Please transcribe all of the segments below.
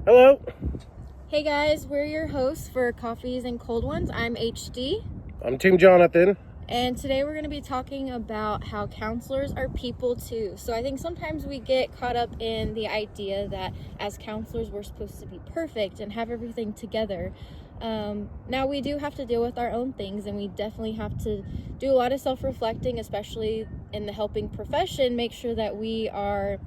Hello. Hey guys, we're your hosts for Coffees and Cold Ones. I'm HD. I'm Team Jonathan. And today we're going to be talking about how counselors are people too. So I think sometimes we get caught up in the idea that as counselors we're supposed to be perfect and have everything together. Now we do have to deal with our own things, and we definitely have to do a lot of self-reflecting, especially in the helping profession, make sure that we are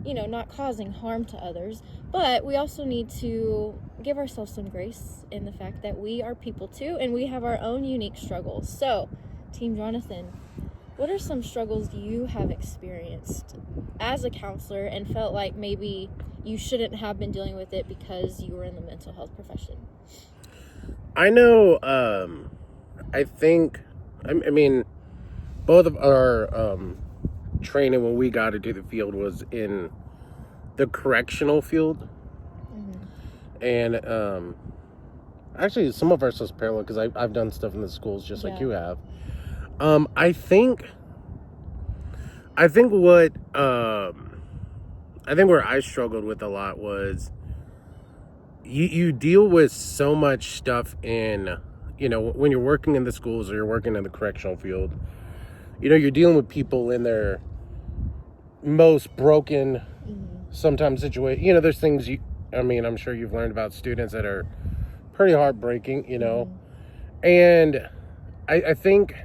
not causing harm to others. But we also need to give ourselves some grace in the fact that we are people too, and we have our own unique struggles. So, Team Jonathan, what are some struggles you have experienced as a counselor and felt like maybe you shouldn't have been dealing with it because you were in the mental health profession? I know, I think, I mean, both of our training when we got into the field was in the correctional field. And actually, some of our stuff's parallel because I've done stuff in the schools just like you have. I think what I think where I struggled with a lot was you deal with so much stuff in, when you're working in the schools or you're working in the correctional field, you're dealing with people in their most broken, sometimes situation. There's things I'm sure you've learned about students that are pretty heartbreaking, and I think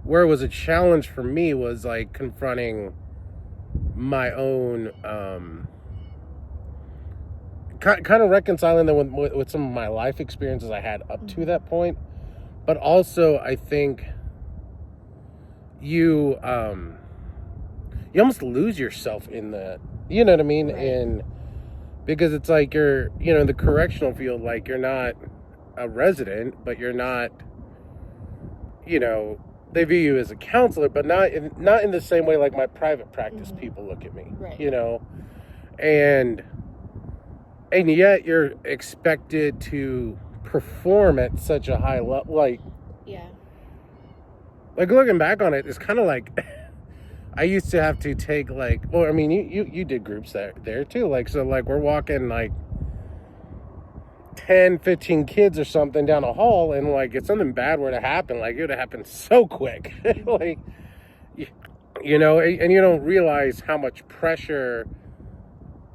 where it was a challenge for me was like confronting my own, kind of reconciling them with some of my life experiences I had up to that point. But also, I think you almost lose yourself in that, you know what I mean? Right. And because it's like you're, in the correctional field, like you're not a resident, but you're not, they view you as a counselor, but not in the same way like my private practice people look at me, Right. And yet you're expected to perform at such a high level. Like looking back on it, it's kind of like I used to have to take you did groups there too. We're walking like 10, 15 kids or something down a hall, and like if something bad were to happen, like it would have happened so quick. And you don't realize how much pressure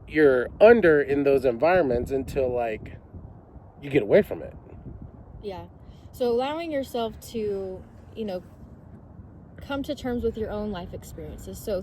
you're under in those environments until like you get away from it. Yeah. So allowing yourself to, come to terms with your own life experiences. So